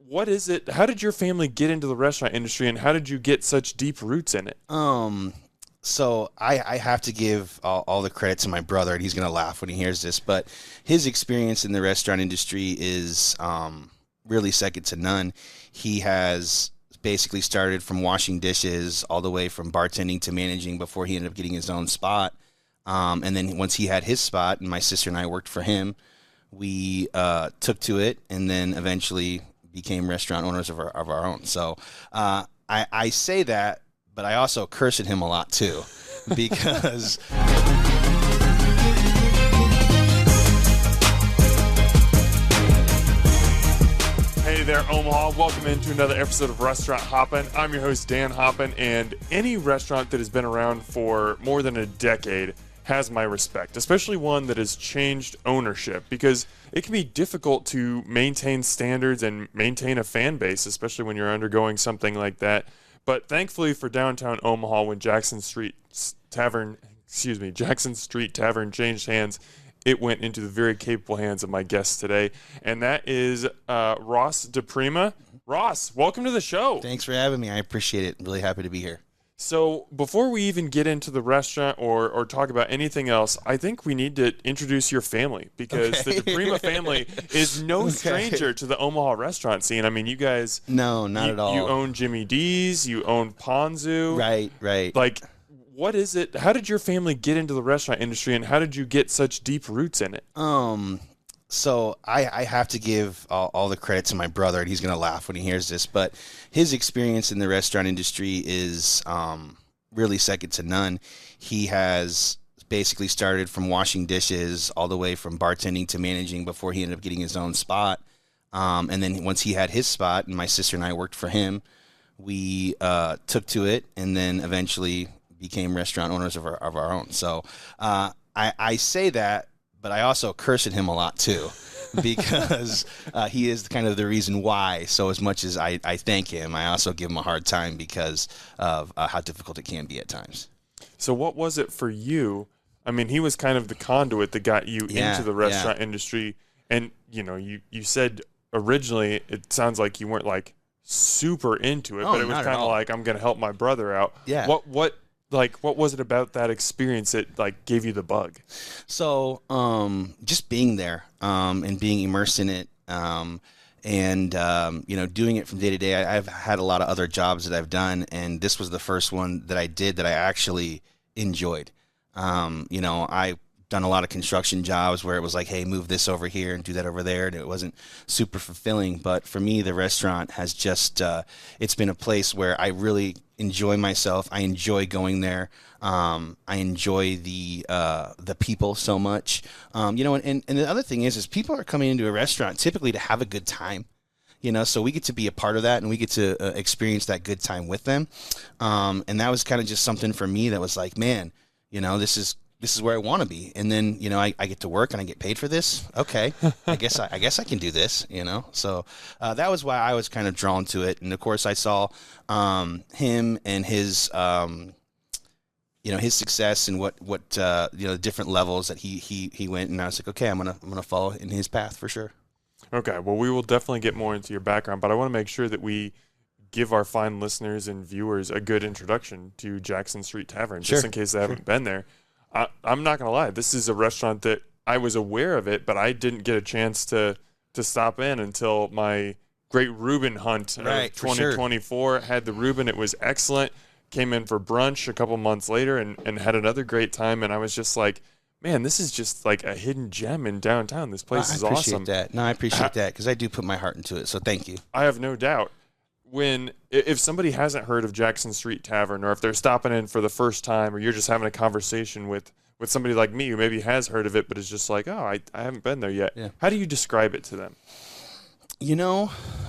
what is it? How did your family get into the restaurant industry, and how did you get such deep roots in it? So I have to give all the credit to my brother, and he's going to laugh when he hears this, but his experience in the restaurant industry is really second to none. He has basically started from washing dishes all the way from bartending to managing before he ended up getting his own spot. And then once he had his spot and my sister and I worked for him, we took to it and then eventually became restaurant owners of our own. So I say that, but I also curse at him a lot too, because Hey there, Omaha. Welcome into another episode of Restaurant Hoppen. I'm your host, Dan Hoppen, and any restaurant that has been around for more than a decade has my respect, especially one that has changed ownership, because it can be difficult to maintain standards and maintain a fan base, especially when you're undergoing something like that. But thankfully for downtown Omaha, when Jackson Street Tavern changed hands, it went into the very capable hands of my guest today, and that is Ross DiPrim. Ross, welcome to the show. Thanks for having me. I appreciate it. I'm really happy to be here. So before we even get into the restaurant or talk about anything else, I think we need to introduce your family, because the DiPrim family is no stranger to the Omaha restaurant scene. I mean, you guys... No, not at all. You own Jimmy D's, you own Ponzu. Right. Like, what is it? How did your family get into the restaurant industry, and how did you get such deep roots in it? So I have to give all the credit to my brother, and he's going to laugh when he hears this, but his experience in the restaurant industry is really second to none. He has basically started from washing dishes all the way from bartending to managing before he ended up getting his own spot. And then once he had his spot and my sister and I worked for him, we took to it and then eventually became restaurant owners of our own. So I say that, but I also curse at him a lot too, because he is kind of the reason why. So as much as I thank him, I also give him a hard time because of how difficult it can be at times. So what was it for you? I mean, he was kind of the conduit that got you into the restaurant industry. And, you know, you said originally it sounds like you weren't like super into it, but it was kind of like, I'm going to help my brother out. Yeah. What was it about that experience that like gave you the bug? So just being there and being immersed in it, and doing it from day to day. I've had a lot of other jobs that I've done, and this was the first one that I did that I actually enjoyed. I've done a lot of construction jobs where it was like, hey, move this over here and do that over there, and it wasn't super fulfilling. But for me, the restaurant has just it's been a place where I really enjoy myself. I enjoy going there. I enjoy the people so much. And the other thing is people are coming into a restaurant typically to have a good time. So we get to be a part of that, and we get to experience that good time with them. And that was kind of just something for me that was like, man, this is where I want to be. And then, I get to work and I get paid for this. Okay. I guess I can do this, So that was why I was kind of drawn to it. And of course I saw him and his his success and what the different levels that he went, and I was like, okay, I'm going to follow in his path for sure. Okay. Well, we will definitely get more into your background, but I want to make sure that we give our fine listeners and viewers a good introduction to Jackson Street Tavern, just in case they haven't been there. I'm not going to lie. This is a restaurant that I was aware of it, but I didn't get a chance to stop in until my great Reuben hunt of 2024. Had the Reuben. It was excellent. Came in for brunch a couple months later and had another great time. And I was just like, man, this is just like a hidden gem in downtown. This place is awesome. I appreciate that. No, I appreciate that because I do put my heart into it. So thank you. I have no doubt. If somebody hasn't heard of Jackson Street Tavern, or if they're stopping in for the first time, or you're just having a conversation with somebody like me who maybe has heard of it but is just like, oh, I haven't been there yet. Yeah. How do you describe it to them?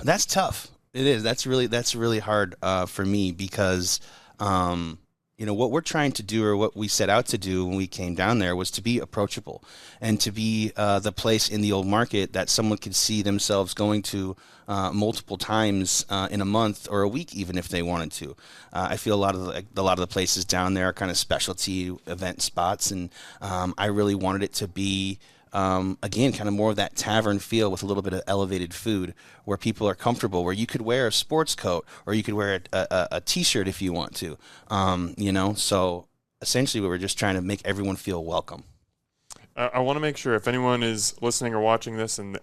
That's tough. It is. That's really hard for me because what we're trying to do, or what we set out to do when we came down there, was to be approachable and to be the place in the old market that someone could see themselves going to multiple times in a month or a week, even if they wanted to. I feel a lot of the places down there are kind of specialty event spots, and I really wanted it to be again, kind of more of that tavern feel with a little bit of elevated food where people are comfortable, where you could wear a sports coat or you could wear a T-shirt if you want to, so essentially we were just trying to make everyone feel welcome. I want to make sure if anyone is listening or watching this and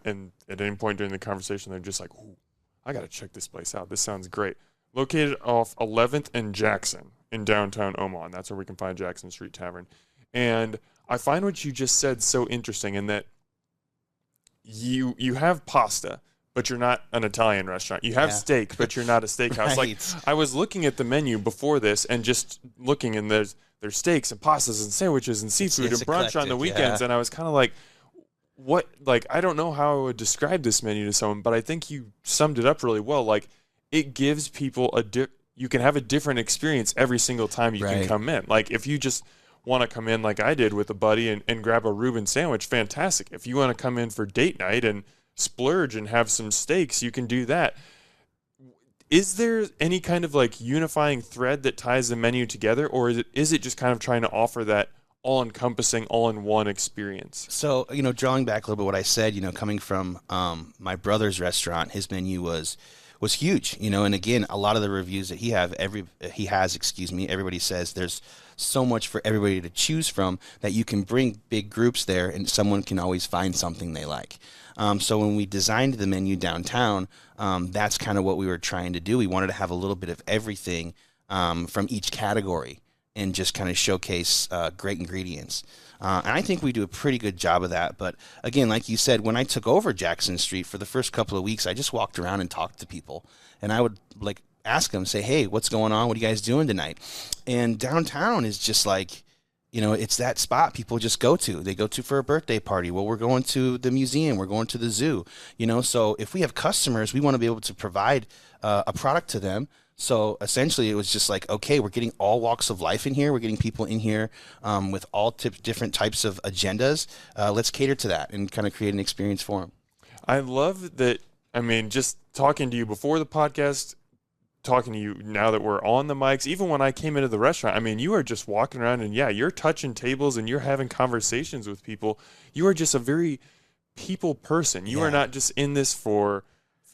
at any point during the conversation they're just like, ooh, I got to check this place out. This sounds great. Located off 11th and Jackson in downtown Omaha, and that's where we can find Jackson Street Tavern. And I find what you just said so interesting in that you have pasta, but you're not an Italian restaurant. You have steak, but you're not a steakhouse. Right. Like, I was looking at the menu before this and just looking, and there's steaks and pastas and sandwiches and seafood and brunch eclectic, on the weekends, and I was kind of like, what? Like, I don't know how I would describe this menu to someone, but I think you summed it up really well. Like, it gives people you can have a different experience every single time you can come in. Like, if you just want to come in like I did with a buddy and grab a Reuben sandwich, fantastic. If you want to come in for date night and splurge and have some steaks, you can do that. Is there any kind of like unifying thread that ties the menu together, or is it just kind of trying to offer that all-encompassing, all-in-one experience? So, drawing back a little bit what I said, coming from my brother's restaurant, his menu was huge, and again, a lot of the reviews that he has, everybody says there's so much for everybody to choose from that you can bring big groups there and someone can always find something they like. So when we designed the menu downtown, that's kind of what we were trying to do. We wanted to have a little bit of everything from each category and just kind of showcase great ingredients. And I think we do a pretty good job of that. But again, like you said, when I took over Jackson Street for the first couple of weeks, I just walked around and talked to people. And I would like ask them, say, hey, what's going on? What are you guys doing tonight? And downtown is just like, it's that spot people just go to. They go to for a birthday party. Well, we're going to the museum. We're going to the zoo. So if we have customers, we want to be able to provide a product to them. So essentially, it was just like, okay, we're getting all walks of life in here. We're getting people in here with all different types of agendas. Let's cater to that and kind of create an experience for them. I love that. I mean, just talking to you before the podcast, talking to you now that we're on the mics, even when I came into the restaurant, I mean, you are just walking around and you're touching tables and you're having conversations with people. You are just a very people person. You are not just in this for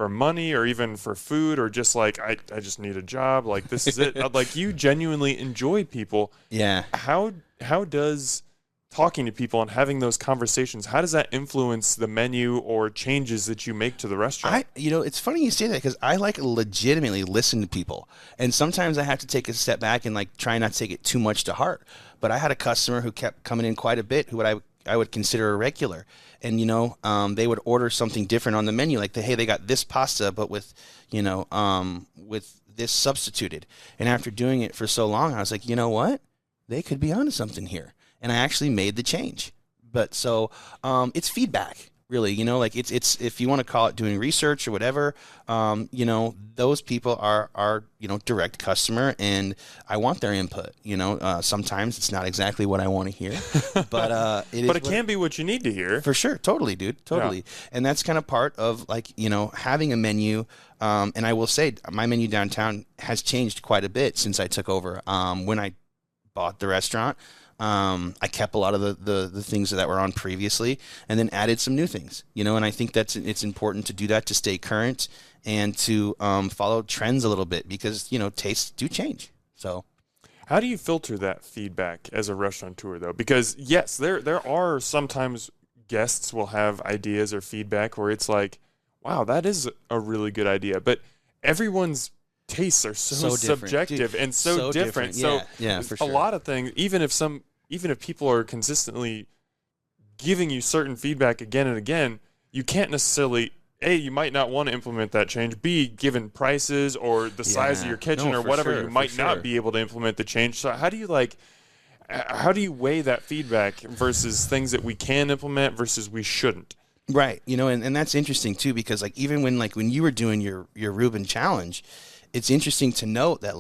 money or even for food or just like, I just need a job. Like, this is it. Like, you genuinely enjoy people. Yeah. How does talking to people and having those conversations, how does that influence the menu or changes that you make to the restaurant? It's funny you say that because I like legitimately listen to people. And sometimes I have to take a step back and like try not to take it too much to heart. But I had a customer who kept coming in quite a bit who I would consider a regular. And, they would order something different on the menu. Like, they got this pasta, but with this substituted. And after doing it for so long, I was like, you know what? They could be onto something here. And I actually made the change. But so it's feedback, really. It's if you want to call it doing research or whatever, those people are direct customer, and I want their input. Sometimes it's not exactly what I want to hear, but it can be what you need to hear. For sure. Totally, dude. Totally. Yeah. And that's kind of part of having a menu. And I will say my menu downtown has changed quite a bit since I took over. When I bought the restaurant, I kept a lot of the things that were on previously and then added some new things, and I think it's important to do that, to stay current and to follow trends a little bit because, tastes do change. So how do you filter that feedback as a restaurateur, though? Because, yes, there are sometimes guests will have ideas or feedback where it's like, wow, that is a really good idea. But everyone's tastes are so subjective. Dude, and so different. Yeah, for sure. A lot of things, even if people are consistently giving you certain feedback again and again, you can't necessarily, A, you might not want to implement that change, B, given prices or the size of your kitchen or whatever, you might not be able to implement the change. So how do you weigh that feedback versus things that we can implement versus we shouldn't? Right. And that's interesting too, because even when you were doing your Reuben challenge, it's interesting to note that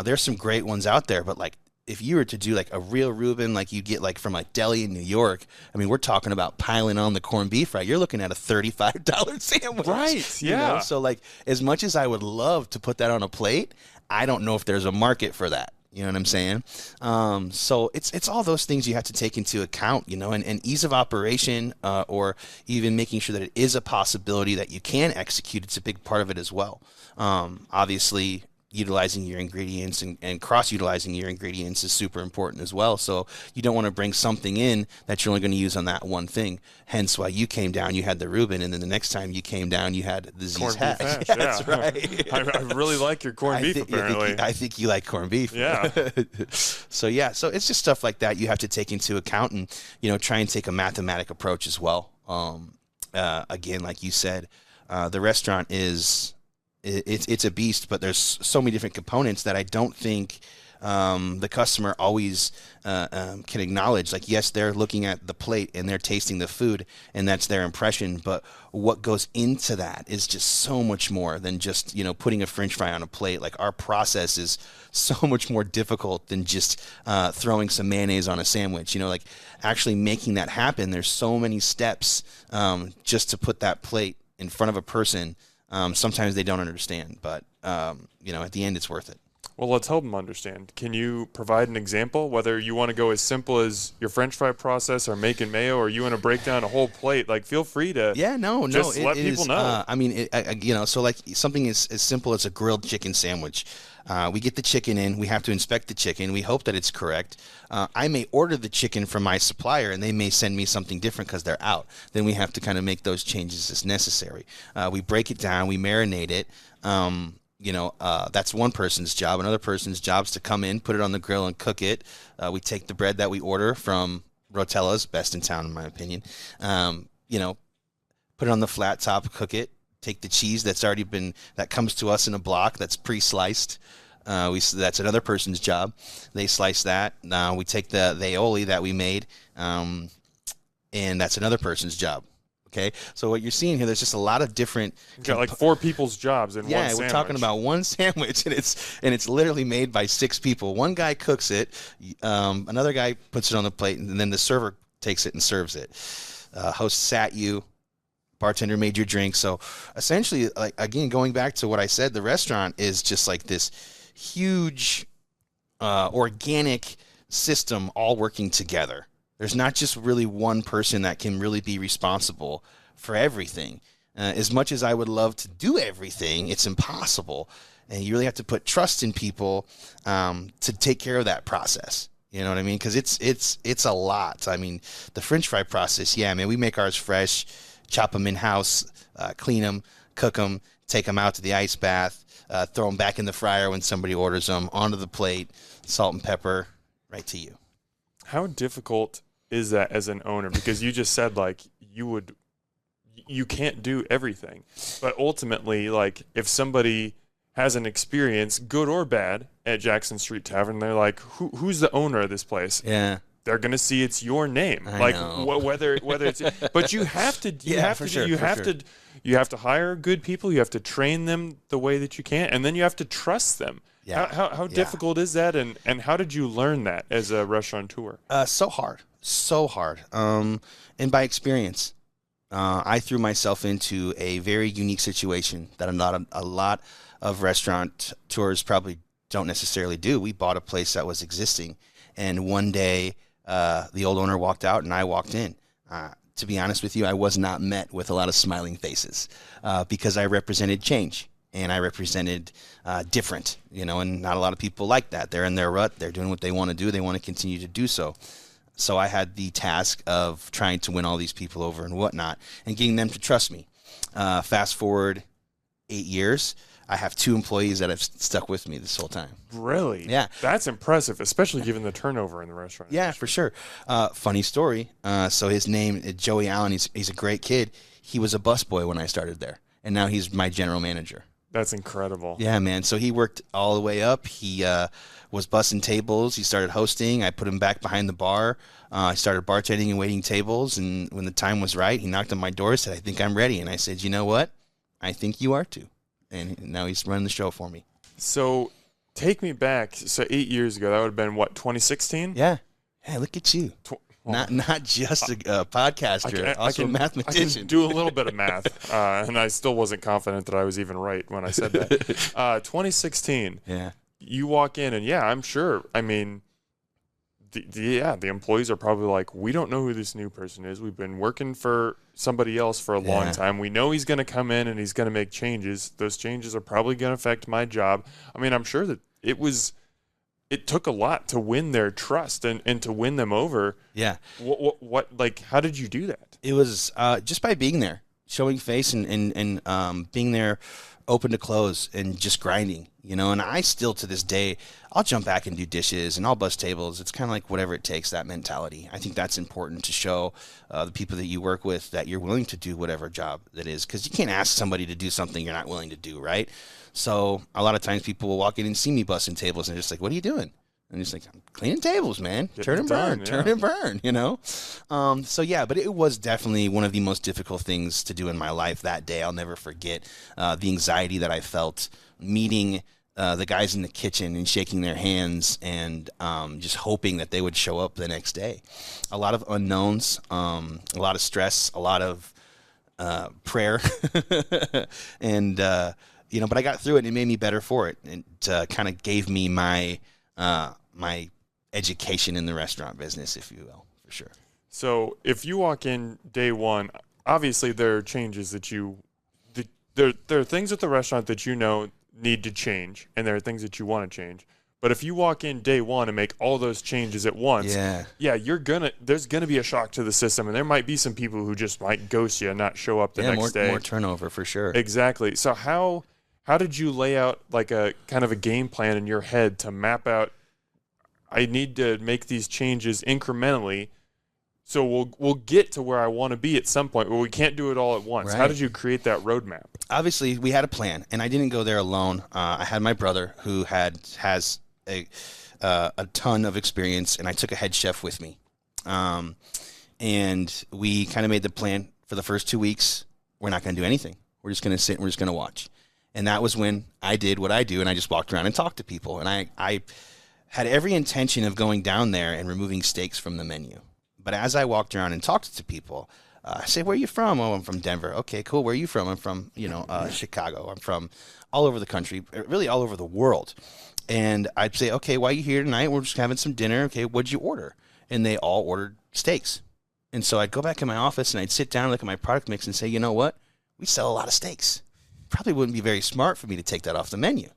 there's some great ones out there, but if you were to do a real Reuben, you get from deli in New York, I mean, we're talking about piling on the corned beef, right? You're looking at a $35 sandwich. Right, yeah. You know? So as much as I would love to put that on a plate, I don't know if there's a market for that. You know what I'm saying? So it's all those things you have to take into account, you know, and ease of operation, or even making sure that it is a possibility that you can execute. It's a big part of it as well. Obviously, utilizing your ingredients and cross-utilizing your ingredients is super important as well. So you don't want to bring something in that you're only going to use on that one thing. Hence why you came down, you had the Reuben, and then the next time you came down, you had the Z's hash. Yeah, that's right. I really like your corned beef, apparently. I think you like corned beef. Yeah. So it's just stuff like that you have to take into account and, you know, try and take a mathematic approach as well. Again, like you said, the restaurant is... It's a beast, but there's so many different components that I don't think the customer always can acknowledge. Like, yes, they're looking at the plate and they're tasting the food, and that's their impression. But what goes into that is just so much more than just, you know, putting a French fry on a plate. Like, our process is so much more difficult than just throwing some mayonnaise on a sandwich. You know, like actually making that happen. There's so many steps just to put that plate in front of a person. Sometimes they don't understand, but, you know, at the end, it's worth it. Well, let's help them understand. Can you provide an example, whether you want to go as simple as your French fry process or making mayo, or you want to break down a whole plate? Like, feel free to just let people know. I mean, you know, so like something as simple as a grilled chicken sandwich. We get the chicken in. We have to inspect the chicken. We hope that it's correct. I may order the chicken from my supplier, and they may send me something different because they're out. Then we have to kind of make those changes as necessary. We break it down. We marinate it. You know, that's one person's job. Another person's job is to come in, put it on the grill, and cook it. We take the bread that we order from Rotella's, best in town in my opinion. You know, put it on the flat top, cook it. Take the cheese that comes to us in a block that's pre-sliced. That's another person's job. They slice that. We take the aioli that we made, and that's another person's job. Okay, so what you're seeing here, there's just a lot of different. You got like 4 people's jobs in one sandwich. Yeah, we're talking about one sandwich, and it's literally made by 6 people. One guy cooks it, another guy puts it on the plate, and then the server takes it and serves it. Host sat you. Bartender made your drink. So essentially, like, again, going back to what I said, the restaurant is just like this huge organic system all working together. There's not just really one person that can really be responsible for everything. As much as I would love to do everything, it's impossible. And you really have to put trust in people to take care of that process. You know what I mean? Because it's a lot. I mean, the French fry process, yeah, man, we make ours fresh, chop them in-house, clean them, cook them, take them out to the ice bath, throw them back in the fryer when somebody orders them, onto the plate, salt and pepper, right to you. How difficult is that as an owner? Because you just said, like, you can't do everything. But ultimately, like, if somebody has an experience, good or bad, at Jackson Street Tavern, they're like, who's the owner of this place? Yeah. They're gonna see it's your name, I know. Whether it's. But you have to. You have to hire good people. You have to train them the way that you can, and then you have to trust them. Yeah. How difficult is that, and how did you learn that as a restaurateur? So hard. And by experience, I threw myself into a very unique situation that a lot of restaurateurs probably don't necessarily do. We bought a place that was existing, and one day. The old owner walked out and I walked in. To be honest with you, I was not met with a lot of smiling faces because I represented change and I represented different, you know, and not a lot of people like that. They're in their rut. They're doing what they want to do. They want to continue to do so. So I had the task of trying to win all these people over and whatnot and getting them to trust me. Fast forward 8 years. I have 2 employees that have stuck with me this whole time. Really? Yeah. That's impressive, especially given the turnover in the restaurant. Yeah, for sure. Funny story. So his name is Joey Allen. He's a great kid. He was a busboy when I started there, and now he's my general manager. That's incredible. Yeah, man. So he worked all the way up. He was bussing tables. He started hosting. I put him back behind the bar. I started bartending and waiting tables, and when the time was right, he knocked on my door and said, I think I'm ready. And I said, you know what? I think you are too. And now he's running the show for me. So take me back. So 8 years ago, that would have been, what, 2016? Yeah. Hey, look at you. Not just a podcaster, also a mathematician. I can do a little bit of math, and I still wasn't confident that I was even right when I said that. 2016. Yeah. you walk in and yeah, I'm sure. I mean, the employees are probably like, we don't know who this new person is. We've been working for somebody else for a long time. We know he's going to come in and he's going to make changes. Those changes are probably going to affect my job. I mean, I'm sure that it took a lot to win their trust and to win them over. Yeah. What like, how did you do that? It was just by being there, showing face and being there, open to close and just grinding, and I still to this day, I'll jump back and do dishes and I'll bust tables. It's kind of like whatever it takes, that mentality. I think that's important to show the people that you work with that you're willing to do whatever job that is, because you can't ask somebody to do something you're not willing to do, right? So a lot of times people will walk in and see me busting tables and they're just like, what are you doing? And he's like, I'm cleaning tables, man. Turn and burn, So, yeah, but it was definitely one of the most difficult things to do in my life that day. I'll never forget the anxiety that I felt meeting the guys in the kitchen and shaking their hands and just hoping that they would show up the next day. A lot of unknowns, a lot of stress, a lot of prayer. And, but I got through it and it made me better for it. It kind of gave me my education in the restaurant business, if you will, for sure. So if you walk in day one, obviously there are changes there are things at the restaurant that need to change, and there are things that you want to change. But if you walk in day one and make all those changes at once, there's gonna be a shock to the system, and there might be some people who just might ghost you and not show up the next day. More turnover for sure. Exactly. So how did you lay out like a kind of a game plan in your head to map out, I need to make these changes incrementally so we'll get to where I want to be at some point, but we can't do it all at once. Right. How did you create that roadmap? Obviously, we had a plan, and I didn't go there alone. I had my brother who has a ton of experience, and I took a head chef with me. And we kind of made the plan for the first 2 weeks. We're not going to do anything. We're just going to sit and we're just going to watch. And that was when I did what I do, and I just walked around and talked to people. And I had every intention of going down there and removing steaks from the menu. But as I walked around and talked to people, I say, where are you from? Oh, I'm from Denver. Okay, cool. Where are you from? I'm from, Chicago. I'm from all over the country, really all over the world. And I'd say, okay, why are you here tonight? We're just having some dinner. Okay, what'd you order? And they all ordered steaks. And so I'd go back in my office and I'd sit down and look at my product mix and say, you know what? We sell a lot of steaks. Probably wouldn't be very smart for me to take that off the menu.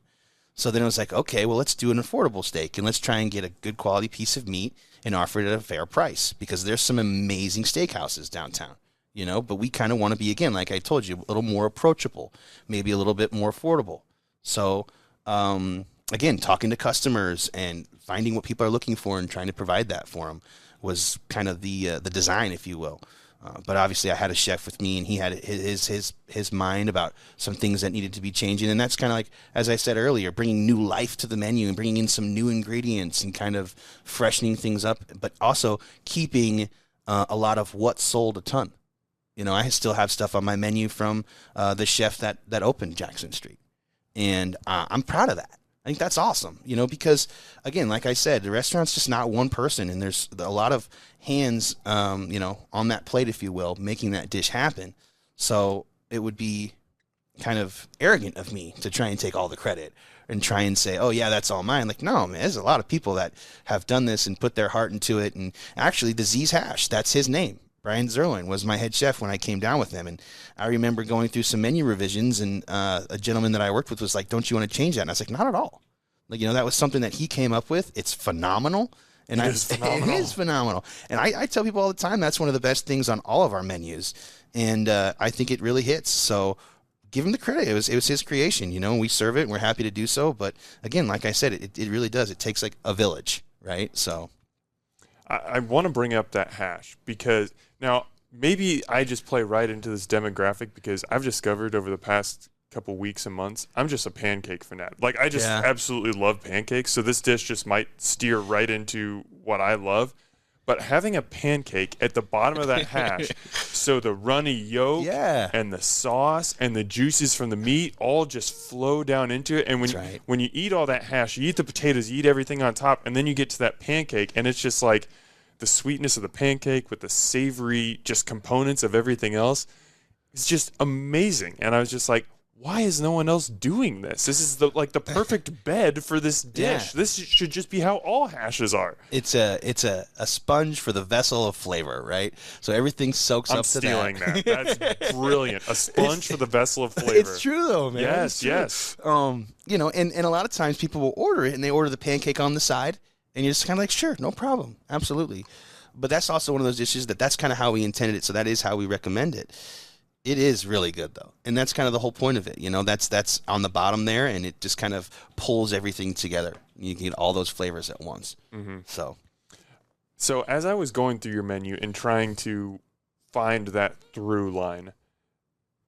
So then I was like, okay, well, let's do an affordable steak and let's try and get a good quality piece of meat and offer it at a fair price, because there's some amazing steakhouses downtown, but we kind of want to be, again, like I told you, a little more approachable, maybe a little bit more affordable. So, again, talking to customers and finding what people are looking for and trying to provide that for them was kind of the design, if you will. But obviously I had a chef with me, and he had his mind about some things that needed to be changing. And that's kind of like, as I said earlier, bringing new life to the menu and bringing in some new ingredients and kind of freshening things up, but also keeping a lot of what sold a ton. I still have stuff on my menu from the chef that opened Jackson Street. And I'm proud of that. I think that's awesome, because, again, like I said, the restaurant's just not one person, and there's a lot of hands, on that plate, if you will, making that dish happen. So it would be kind of arrogant of me to try and take all the credit and try and say, oh, yeah, that's all mine. Like, no, man, there's a lot of people that have done this and put their heart into it. And actually, the Z's Hash, that's his name. Brian Zerlin was my head chef when I came down with him. And I remember going through some menu revisions, and a gentleman that I worked with was like, don't you want to change that? And I was like, not at all. Like, that was something that he came up with. It's phenomenal. And it is phenomenal. And I tell people all the time, that's one of the best things on all of our menus. And I think it really hits. So give him the credit. It was his creation. We serve it and we're happy to do so. But again, like I said, it really does. It takes like a village, right? So I want to bring up that hash, because now maybe I just play right into this demographic, because I've discovered over the past couple weeks and months, I'm just a pancake fanatic. Like, I just absolutely love pancakes. So this dish just might steer right into what I love. But having a pancake at the bottom of that hash, so the runny yolk and the sauce and the juices from the meat all just flow down into it. And when you eat all that hash, you eat the potatoes, you eat everything on top, and then you get to that pancake, and it's just like the sweetness of the pancake with the savory just components of everything else. It's just amazing. And I was just like, why is no one else doing this? This is the perfect bed for this dish. Yeah. This should just be how all hashes are. It's a sponge for the vessel of flavor, right? So everything soaks up to that. I'm stealing that. That's brilliant. A sponge for the vessel of flavor. It's true though, man. Yes, yes. You know, and a lot of times people will order it and they order the pancake on the side, and you're just kind of like, sure, no problem, absolutely. But that's also one of those dishes that's kind of how we intended it. So that is how we recommend it. It is really good though, and that's kind of the whole point of it. You know, that's on the bottom there, and it just kind of pulls everything together. You can get all those flavors at once. Mm-hmm. So as I was going through your menu and trying to find that through line,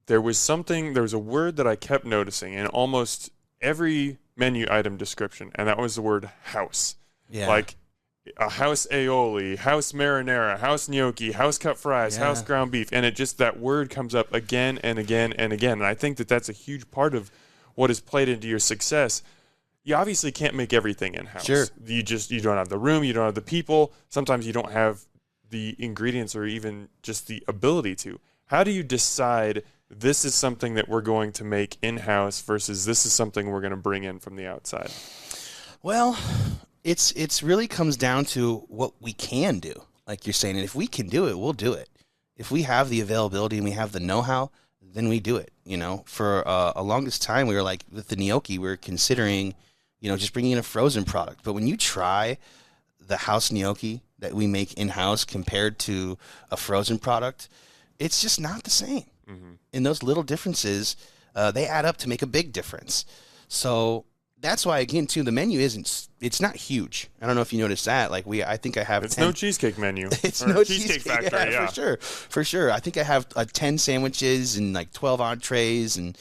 there was a word that I kept noticing in almost every menu item description, and that was the word house. Yeah. Like a house aioli, house marinara, house gnocchi, house cut fries, house ground beef, and that word comes up again and again and again. And I think that that's a huge part of what has played into your success. You obviously can't make everything in-house. Sure. You don't have the room, you don't have the people. Sometimes you don't have the ingredients or even just the ability to. How do you decide this is something that we're going to make in-house versus this is something we're going to bring in from the outside? Well, it's really comes down to what we can do, like you're saying. And if we can do it, we'll do it. If we have the availability and we have the know-how, then we do it. You know, for a longest time, we were like with the gnocchi, we were considering, you know, just bringing in a frozen product. But when you try the house gnocchi that we make in-house compared to a frozen product, it's just not the same. Mm-hmm. And those little differences, they add up to make a big difference. So that's why, again, too, the menu it's not huge. I don't know if you noticed that. Like I think I have It's no cheesecake menu. It's no cheesecake factory, yeah. For sure. I think I have 10 sandwiches and like 12 entrees and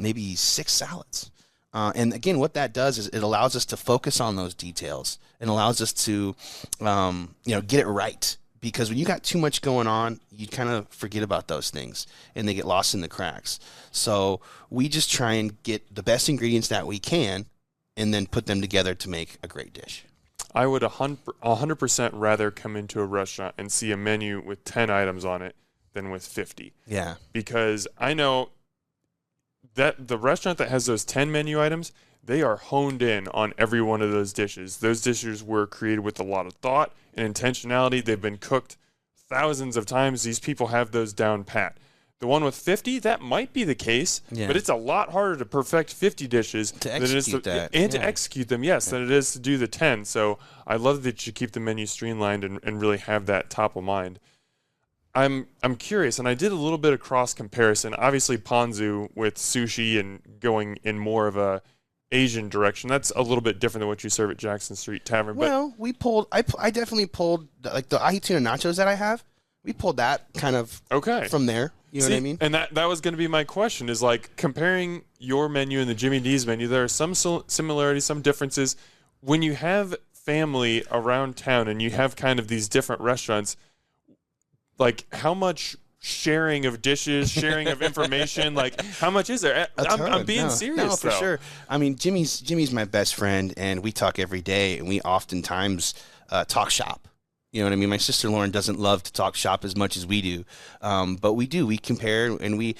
maybe 6 salads. And again, what that does is it allows us to focus on those details and allows us to, get it right. Because when you got too much going on, you kind of forget about those things and they get lost in the cracks. So we just try and get the best ingredients that we can and then put them together to make a great dish. I would 100% rather come into a restaurant and see a menu with 10 items on it than with 50. Yeah. Because I know that the restaurant that has those 10 menu items, they are honed in on every one of those dishes. Those dishes were created with a lot of thought and intentionality. They've been cooked thousands of times. These people have those down pat. The one with 50, that might be the case, but it's a lot harder to perfect 50 dishes to execute to execute them, than it is to do the 10. So I love that you keep the menu streamlined and really have that top of mind. I'm curious, and I did a little bit of cross comparison. Obviously, Ponzu with sushi and going in more of a Asian direction. That's a little bit different than what you serve at Jackson Street Tavern. Well, I definitely pulled like the ahi tuna nachos that I have. We pulled that kind of from there. You know what I mean? And that was going to be my question, is like comparing your menu and the Jimmy D's menu. There are some similarities, some differences. When you have family around town and you have kind of these different restaurants, like how much sharing of dishes, sharing of information, like how much is there? I'm being serious. No, for sure. I mean, Jimmy's my best friend, and we talk every day, and we oftentimes talk shop. You know what I mean? My sister Lauren doesn't love to talk shop as much as we do, but we do. We compare, and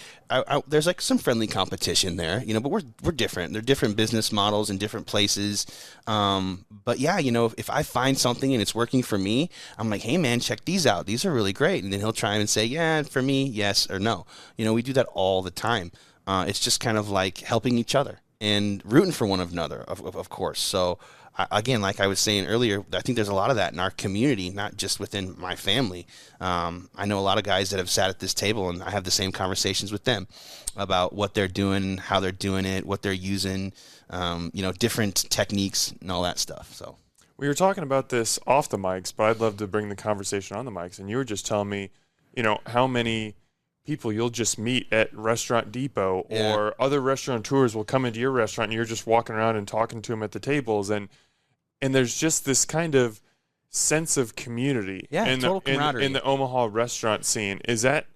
there's like some friendly competition there, you know. But we're different. They're different business models in different places. But yeah, you know, if I find something and it's working for me, I'm like, hey man, check these out. These are really great. And then he'll try and say, yeah, for me, yes or no. You know, we do that all the time. It's just kind of like helping each other and rooting for one another, of course. So. Again, like I was saying earlier, I think there's a lot of that in our community, not just within my family. I know a lot of guys that have sat at this table, and I have the same conversations with them about what they're doing, how they're doing it, what they're using, different techniques and all that stuff. So we were talking about this off the mics, but I'd love to bring the conversation on the mics. And you were just telling me, you know, how many people you'll just meet at Restaurant Depot or other restaurateurs will come into your restaurant and you're just walking around and talking to them at the tables. And there's just this kind of sense of community in the Omaha restaurant scene. Is that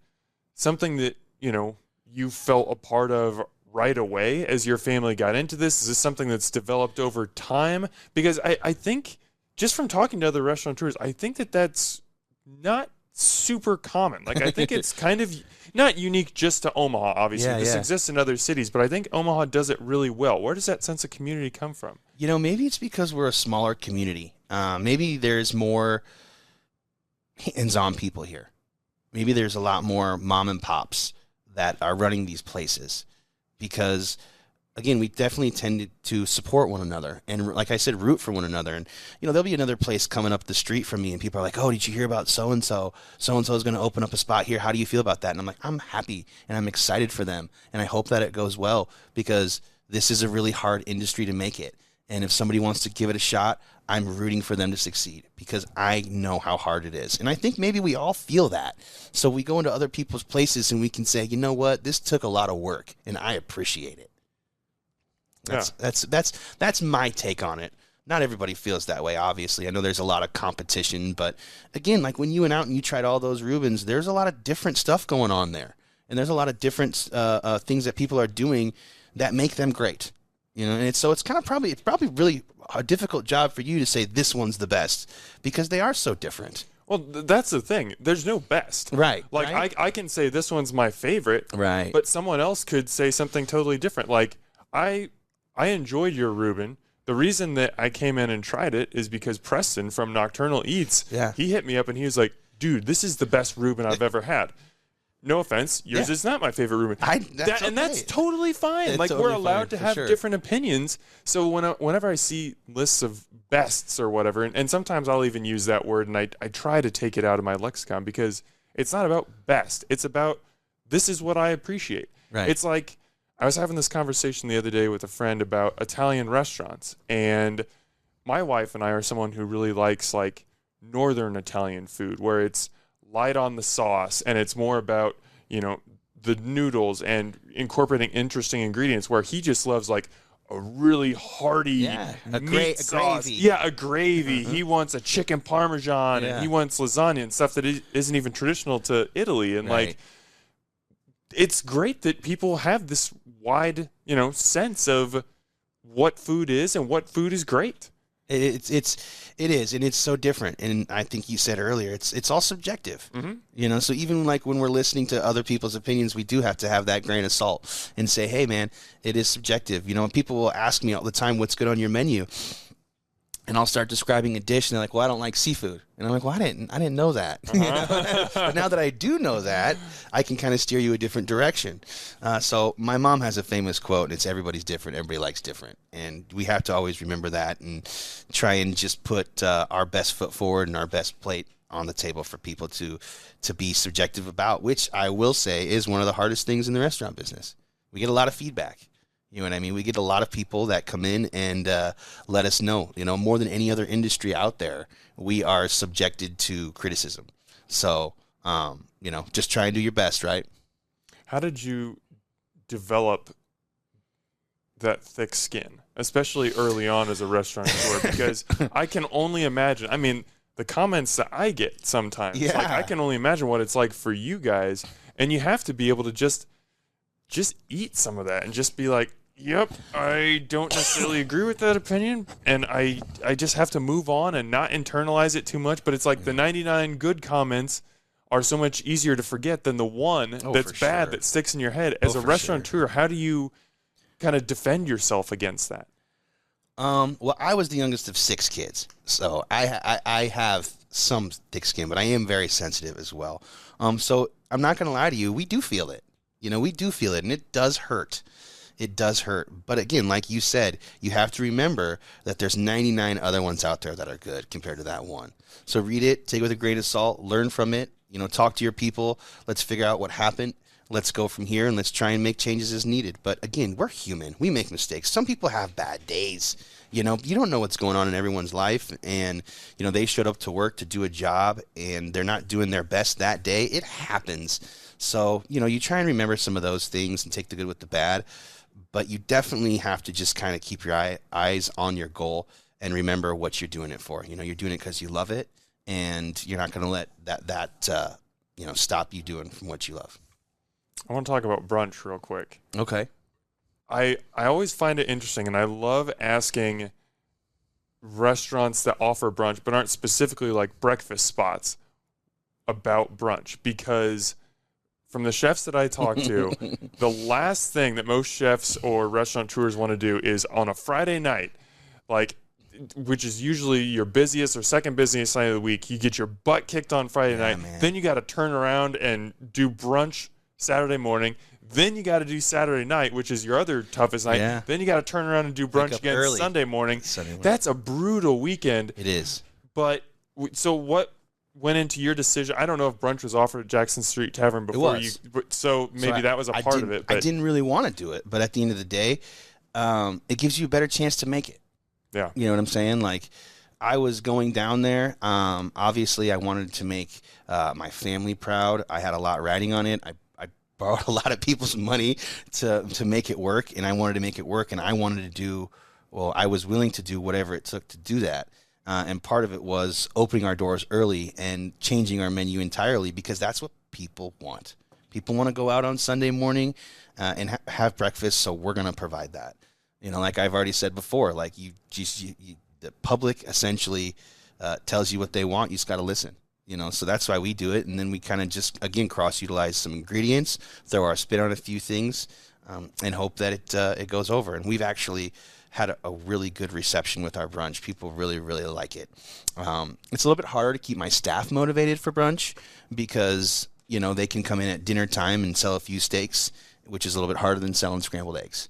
something that, you know, you felt a part of right away as your family got into this? Is this something that's developed over time? Because I think just from talking to other restaurateurs, I think that that's not super common. Like, I think it's kind of not unique just to Omaha, obviously. This exists in other cities, but I think Omaha does it really well. Where does that sense of community come from? Maybe it's because we're a smaller community. Maybe there's more hands-on people here. Maybe there's a lot more mom and pops that are running these places because, again, we definitely tend to support one another and, like I said, root for one another. And, there'll be another place coming up the street from me and people are like, oh, did you hear about so-and-so? So-and-so is going to open up a spot here. How do you feel about that? And I'm like, I'm happy and I'm excited for them. And I hope that it goes well because this is a really hard industry to make it. And if somebody wants to give it a shot, I'm rooting for them to succeed because I know how hard it is. And I think maybe we all feel that. So we go into other people's places and we can say, you know what, this took a lot of work and I appreciate it. That's my take on it. Not everybody feels that way, obviously. I know there's a lot of competition, but again, like when you went out and you tried all those Reubens, there's a lot of different stuff going on there. And there's a lot of different things that people are doing that make them great. And it's kind of probably really a difficult job for you to say this one's the best because they are so different. Well, that's the thing. There's no best. Right. Like, right? I can say this one's my favorite. Right. But someone else could say something totally different. Like, I enjoyed your Reuben. The reason that I came in and tried it is because Preston from Nocturnal Eats, he hit me up and he was like, dude, this is the best Reuben I've ever had. No offense, yours is not my favorite Reuben. And that's totally fine. It's like, totally we're allowed to have different opinions. So whenever I see lists of bests or whatever, and sometimes I'll even use that word, and I try to take it out of my lexicon because it's not about best. It's about this is what I appreciate. Right. It's like I was having this conversation the other day with a friend about Italian restaurants, and my wife and I are someone who really likes like northern Italian food where it's light on the sauce and it's more about the noodles and incorporating interesting ingredients, where he just loves like a really hearty meat sauce. Gravy. A gravy. He wants a chicken parmesan and he wants lasagna and stuff that isn't even traditional to Italy. And like, it's great that people have this wide sense of what food is and what food is great. It is, and it's so different. And I think you said earlier, it's all subjective. Mm-hmm. So even like when we're listening to other people's opinions, we do have to have that grain of salt and say, hey man, it is subjective. People will ask me all the time, what's good on your menu? And I'll start describing a dish, and they're like, well, I don't like seafood. And I'm like, well, I didn't know that. But now that I do know that, I can kind of steer you a different direction. So my mom has a famous quote, and it's everybody's different, everybody likes different. And we have to always remember that and try and just put our best foot forward and our best plate on the table for people to be subjective about, which I will say is one of the hardest things in the restaurant business. We get a lot of feedback. You know what I mean? We get a lot of people that come in and let us know, more than any other industry out there, we are subjected to criticism. So, just try and do your best, right? How did you develop that thick skin, especially early on as a restaurateur? Because I can only imagine, the comments that I get sometimes, like I can only imagine what it's like for you guys, and you have to be able to just eat some of that and just be like, yep, I don't necessarily agree with that opinion, and I just have to move on and not internalize it too much. But it's like the 99 good comments are so much easier to forget than the one that's bad that sticks in your head. As a restaurateur, how do you kind of defend yourself against that? Well, I was the youngest of 6 kids, so I have some thick skin, but I am very sensitive as well. So I'm not going to lie to you, we do feel it. We do feel it, and it does hurt. It does hurt. But again, like you said, you have to remember that there's 99 other ones out there that are good compared to that one. So read it, take it with a grain of salt, learn from it, talk to your people. Let's figure out what happened. Let's go from here and let's try and make changes as needed. But again, we're human. We make mistakes. Some people have bad days. You don't know what's going on in everyone's life. And, they showed up to work to do a job and they're not doing their best that day. It happens. So, you try and remember some of those things and take the good with the bad. But you definitely have to just kind of keep your eyes on your goal and remember what you're doing it for. You're doing it because you love it, and you're not going to let that stop you doing from what you love. I want to talk about brunch real quick. Okay. I always find it interesting, and I love asking restaurants that offer brunch but aren't specifically like breakfast spots, about brunch, because from the chefs that I talk to, the last thing that most chefs or restaurateurs want to do is on a Friday night, like, which is usually your busiest or second busiest night of the week, you get your butt kicked on Friday night. Man. Then you got to turn around and do brunch Saturday morning. Then you got to do Saturday night, which is your other toughest night. Yeah. Then you got to turn around and do brunch again Sunday morning. That's a brutal weekend. It is. But so what went into your decision? I don't know if brunch was offered at Jackson Street Tavern before you. So maybe that was a part of it. But I didn't really want to do it, but at the end of the day, it gives you a better chance to make it. Yeah. You know what I'm saying? Like, I was going down there. Obviously, I wanted to make my family proud. I had a lot riding on it. I borrowed a lot of people's money to make it work, and I wanted to make it work, and I wanted to do, well, I was willing to do whatever it took to do that. And part of it was opening our doors early and changing our menu entirely, because that's what people want. People want to go out on Sunday morning and have breakfast, so we're going to provide that. You know, like I've already said before, like the public essentially tells you what they want. You just got to listen. You know, so that's why we do it, and then we kind of just, again, cross-utilize some ingredients, throw our spin on a few things, and hope that it goes over. And we've actually had a really good reception with our brunch. People really, really like it. It's a little bit harder to keep my staff motivated for brunch because, you know, they can come in at dinner time and sell a few steaks, which is a little bit harder than selling scrambled eggs.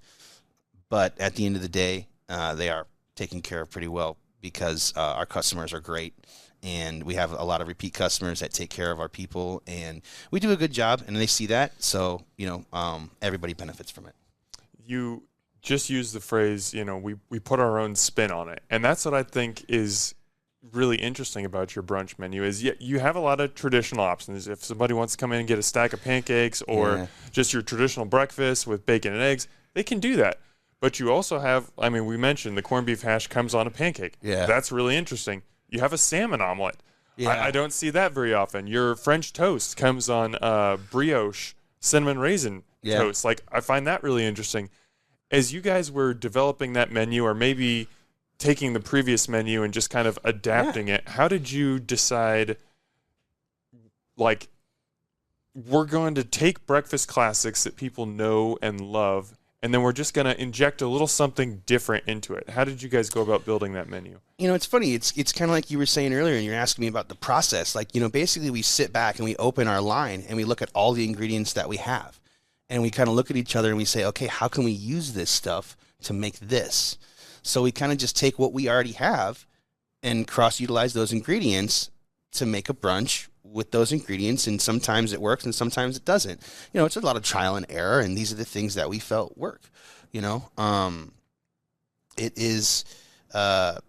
But at the end of the day, they are taken care of pretty well because our customers are great. And we have a lot of repeat customers that take care of our people, and we do a good job, and they see that. So, you know, everybody benefits from it. You just used the phrase, you know, we put our own spin on it. And that's what I think is really interesting about your brunch menu is you have a lot of traditional options. If somebody wants to come in and get a stack of pancakes or just your traditional breakfast with bacon and eggs, they can do that. But you also have, I mean, we mentioned the corned beef hash comes on a pancake. Yeah. That's really interesting. You have a salmon omelet. Yeah. I don't see that very often. Your French toast comes on brioche cinnamon raisin toast. Like, I find that really interesting. As you guys were developing that menu, or maybe taking the previous menu and just kind of adapting it, how did you decide, like, we're going to take breakfast classics that people know and love, and then we're just going to inject a little something different into it? How did you guys go about building that menu? You know, it's funny. It's kind of like you were saying earlier, and you're asking me about the process. Like, you know, basically we sit back and we open our line and we look at all the ingredients that we have. And we kind of look at each other and we say, okay, how can we use this stuff to make this? So we kind of just take what we already have and cross-utilize those ingredients to make a brunch with those ingredients, and sometimes it works and sometimes it doesn't. You know, it's a lot of trial and error, and these are the things that we felt work. You know, it is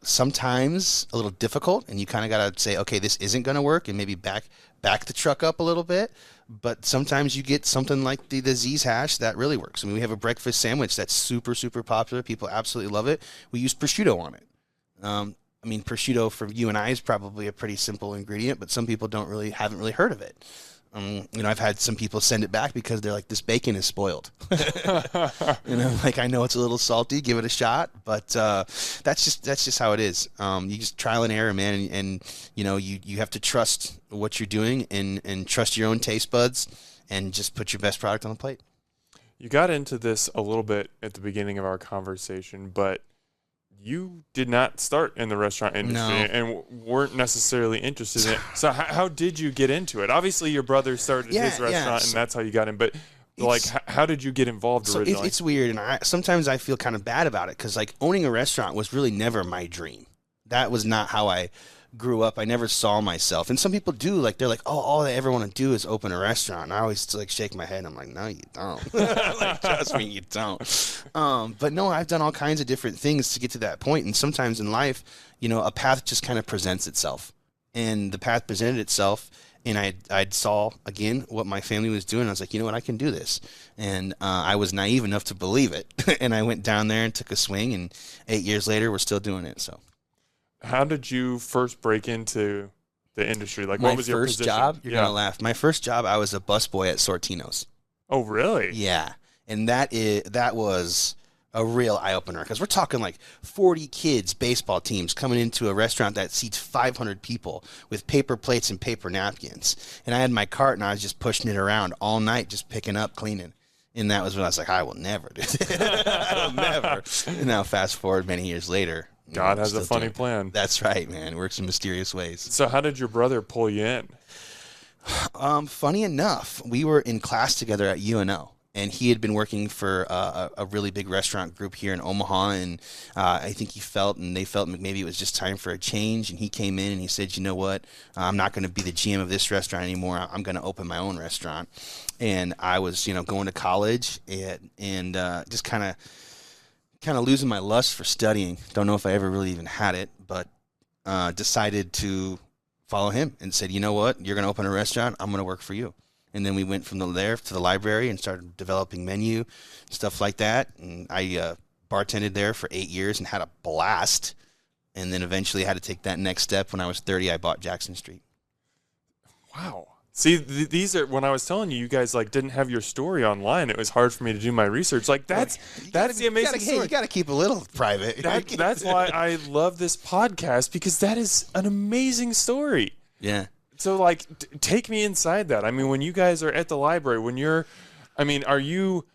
sometimes a little difficult, and you kind of got to say, okay, this isn't going to work, and maybe back the truck up a little bit. But sometimes you get something like the Z's hash that really works. I mean, we have a breakfast sandwich that's super, super popular. People absolutely love it. We use prosciutto on it. I mean, prosciutto for you and I is probably a pretty simple ingredient, but some people haven't really heard of it. You know, I've had some people send it back because they're like, this bacon is spoiled. You know, like, I know it's a little salty, give it a shot, but that's just how it is. You just trial and error, man, and you know, you have to trust what you're doing and trust your own taste buds and just put your best product on the plate. You got into this a little bit at the beginning of our conversation, but you did not start in the restaurant industry and weren't necessarily interested in it. So how did you get into it? Obviously, your brother started his restaurant, and that's how you got in. But, like, how did you get involved originally? It's weird, and sometimes I feel kind of bad about it because, like, owning a restaurant was really never my dream. That was not how I grew up. I never saw myself. And some people do, like, they're like, oh, all I ever want to do is open a restaurant. And I always, like, shake my head. And I'm like, no, you don't. Like, trust me, you don't. But no, I've done all kinds of different things to get to that point. And sometimes in life, you know, a path just kind of presents itself. And the path presented itself, and I saw, again, what my family was doing. I was like, you know what, I can do this. And I was naive enough to believe it. And I went down there and took a swing, and 8 years later, we're still doing it, so. How did you first break into the industry? Like, what was your position? My first job? You're going to laugh. My first job, I was a busboy at Sortino's. Oh, really? Yeah. And that was a real eye-opener, because we're talking like 40 kids, baseball teams coming into a restaurant that seats 500 people with paper plates and paper napkins. And I had my cart, and I was just pushing it around all night, just picking up, cleaning. And that was when I was like, I will never do that. I will never. And now fast forward many years later. God has a funny plan. That's right, man. It works in mysterious ways. So how did your brother pull you in? Funny enough, we were in class together at UNO. And he had been working for a really big restaurant group here in Omaha, and I think they felt maybe it was just time for a change. And he came in and he said, you know what, I'm not going to be the GM of this restaurant anymore. I'm going to open my own restaurant. And I was, going to college and just kind of losing my lust for studying. Don't know if I ever really even had it, but decided to follow him and said, you know what, you're going to open a restaurant. I'm going to work for you. And then we went from there to the library and started developing menu, stuff like that. And I bartended there for 8 years and had a blast. And then eventually had to take that next step. When I was 30, I bought Jackson Street. Wow. See, these are, when I was telling you guys like didn't have your story online, it was hard for me to do my research. Like that's the amazing story. Hey, you got to keep a little private. That's why I love this podcast, because that is an amazing story. Yeah. So, like, take me inside that. I mean, when you guys are at the library, are you,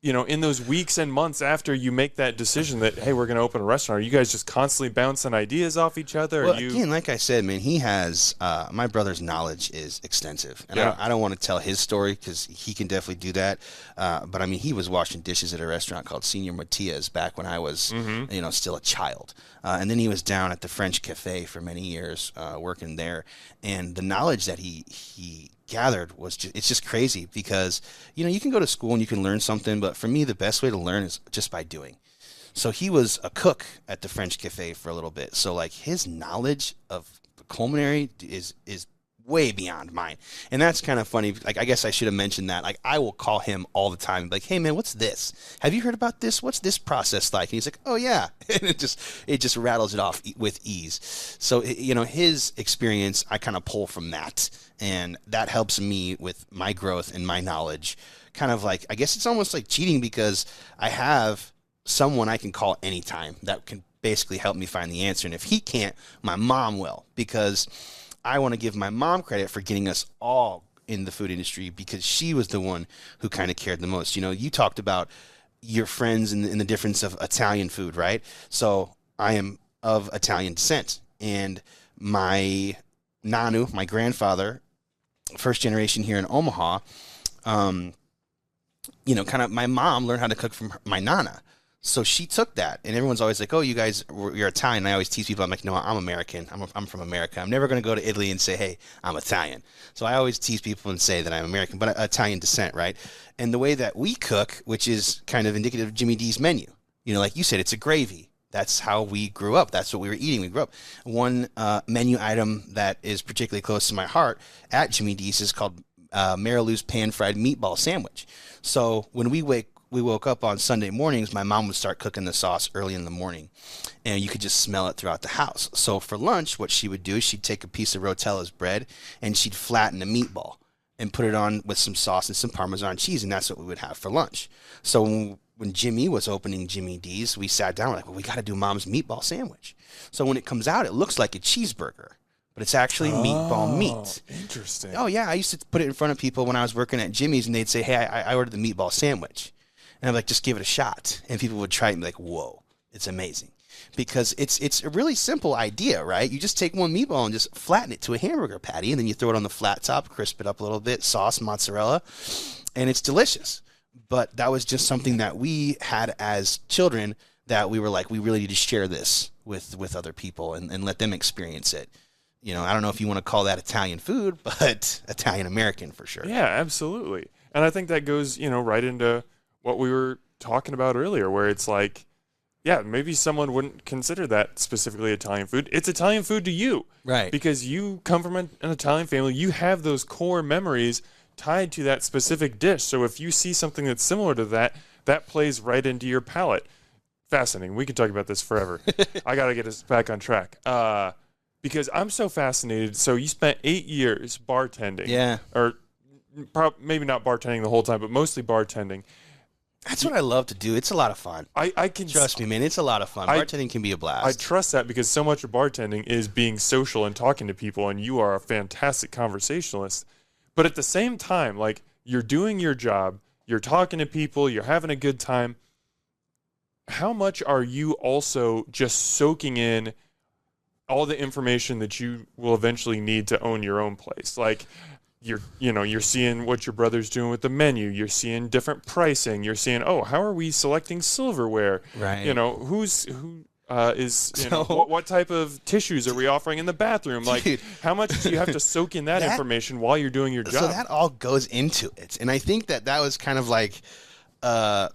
in those weeks and months after you make that decision that, hey, we're going to open a restaurant, are you guys just constantly bouncing ideas off each other? Well, again, like I said, man, he has, my brother's knowledge is extensive. And yeah. I don't want to tell his story because he can definitely do that. But, I mean, he was washing dishes at a restaurant called Señor Matias back when I was, still a child. And then he was down at the French Cafe for many years working there. And the knowledge that he gathered it's just crazy, because, you can go to school and you can learn something. But for me, the best way to learn is just by doing. So he was a cook at the French Cafe for a little bit. So, like, his knowledge of culinary is way beyond mine. And that's kind of funny. Like, I guess I should have mentioned that. Like, I will call him all the time, like, hey man, what's this? Have you heard about this? What's this process like? And he's like, oh yeah. And it just rattles it off with ease. So, his experience, I kind of pull from that. And that helps me with my growth and my knowledge. Kind of like, I guess it's almost like cheating, because I have someone I can call anytime that can basically help me find the answer. And if he can't, my mom will, because I want to give my mom credit for getting us all in the food industry, because she was the one who kind of cared the most. You talked about your friends and the difference of Italian food, right? So I am of Italian descent, and my nanu, my grandfather, first generation here in Omaha, kind of my mom learned how to cook from my nana. So she took that, and everyone's always like, oh, you're Italian. And I always tease people, I'm like, no, I'm American. I'm from America. I'm never going to go to Italy and say, hey, I'm Italian. So I always tease people and say that I'm American, but Italian descent, right? And the way that we cook, which is kind of indicative of Jimmy D's menu, like you said, it's a gravy. That's how we grew up. That's what we were eating. We grew up. One menu item that is particularly close to my heart at Jimmy D's is called Marilou's pan-fried meatball sandwich. So when we woke up on Sunday mornings, my mom would start cooking the sauce early in the morning, and you could just smell it throughout the house. So for lunch, what she would do is she'd take a piece of Rotella's bread and she'd flatten a meatball and put it on with some sauce and some Parmesan cheese, and that's what we would have for lunch. So when Jimmy was opening Jimmy D's, we sat down, like, well, we got to do Mom's meatball sandwich. So when it comes out, it looks like a cheeseburger, but it's actually meatball meat. Interesting. Oh, yeah. I used to put it in front of people when I was working at Jimmy's, and they'd say, hey, I ordered the meatball sandwich. And I'm like, just give it a shot. And people would try it and be like, whoa, it's amazing. Because it's a really simple idea, right? You just take one meatball and just flatten it to a hamburger patty, and then you throw it on the flat top, crisp it up a little bit, sauce, mozzarella, and it's delicious. But that was just something that we had as children that we were like, we really need to share this with other people and let them experience it. I don't know if you want to call that Italian food, but Italian-American for sure. Yeah, absolutely. And I think that goes, right into what we were talking about earlier, where it's like, yeah, maybe someone wouldn't consider that specifically Italian food. It's Italian food to you. Right. Because you come from an Italian family. You have those core memories tied to that specific dish. So if you see something that's similar to that, that plays right into your palate. Fascinating. We could talk about this forever. I got to get us back on track. Because I'm so fascinated. So you spent 8 years bartending. Yeah. Or maybe not bartending the whole time, but mostly bartending. That's what I love to do. It's a lot of fun. I can trust me, man. It's a lot of fun. Bartending can be a blast. I trust that because so much of bartending is being social and talking to people, and you are a fantastic conversationalist. But at the same time, like, you're doing your job, you're talking to people, you're having a good time. How much are you also just soaking in all the information that you will eventually need to own your own place? Like, you're seeing what your brother's doing with the menu. You're seeing different pricing. You're seeing, oh, how are we selecting silverware? Right. What type of tissues are we offering in the bathroom? Like, dude, how much do you have to soak in that information while you're doing your job? So that all goes into it. And I think that was kind of like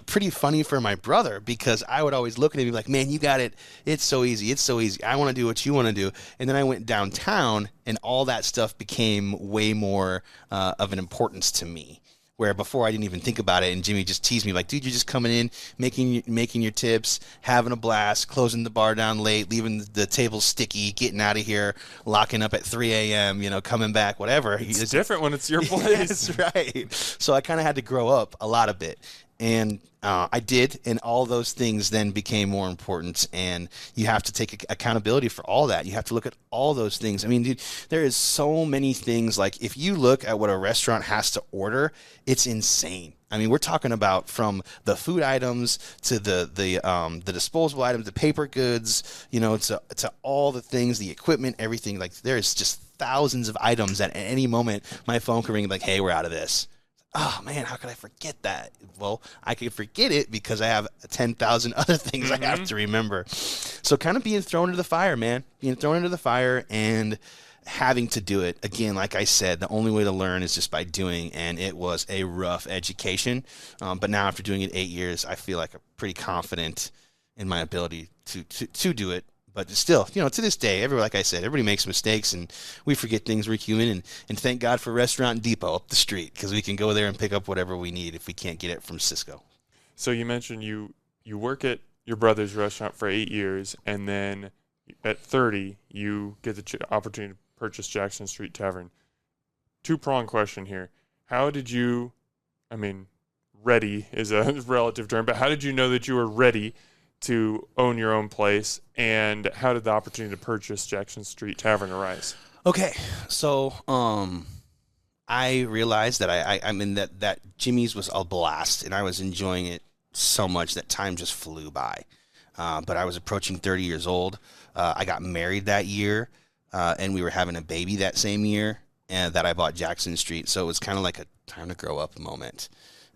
pretty funny for my brother, because I would always look at him and be like, man, you got it. It's so easy. It's so easy. I want to do what you want to do. And then I went downtown and all that stuff became way more of an importance to me, where before I didn't even think about it. And Jimmy just teased me like, dude, you're just coming in, making your tips, having a blast, closing the bar down late, leaving the table sticky, getting out of here, locking up at 3 a.m., coming back, whatever. It's different when it's your place. That's right. So I kind of had to grow up a lot of it. And I did, and all those things then became more important, and you have to take accountability for all that. You have to look at all those things. I mean, dude, there is so many things. Like, if you look at what a restaurant has to order, it's insane. I mean, we're talking about from the food items to the disposable items, the paper goods, to all the things, the equipment, everything. Like, there's just thousands of items that at any moment my phone can ring and be like, hey, we're out of this. Oh, man, how could I forget that? Well, I could forget it because I have 10,000 other things I have to remember. So kind of being thrown into the fire, man. Being thrown into the fire and having to do it. Again, like I said, the only way to learn is just by doing, and it was a rough education. But now after doing it 8 years, I feel like I'm pretty confident in my ability to do it. But still, to this day, like I said, everybody makes mistakes, and we forget things. We're human, and thank God for Restaurant Depot up the street, because we can go there and pick up whatever we need if we can't get it from Cisco. So you mentioned you work at your brother's restaurant for 8 years, and then at 30, you get the opportunity to purchase Jackson Street Tavern. Two-pronged question here. How did you, ready is a relative term, but how did you know that you were ready to own your own place, and how did the opportunity to purchase Jackson Street Tavern arise? Okay, so I realized that that Jimmy's was a blast, and I was enjoying it so much that time just flew by. But I was approaching 30 years old. I got married that year, and we were having a baby that same year, and that I bought Jackson Street. So it was kind of like a time to grow up moment,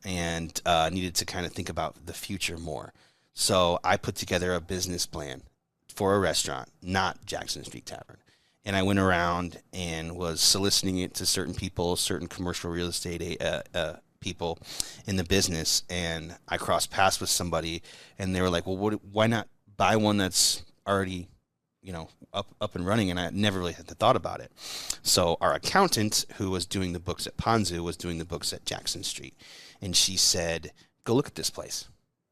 and needed to kind of think about the future more. So I put together a business plan for a restaurant, not Jackson Street Tavern. And I went around and was soliciting it to certain people, certain commercial real estate people in the business. And I crossed paths with somebody, and they were like, well, why not buy one that's already, up and running? And I never really had thought about it. So our accountant, who was doing the books at Ponzu, was doing the books at Jackson Street. And she said, go look at this place.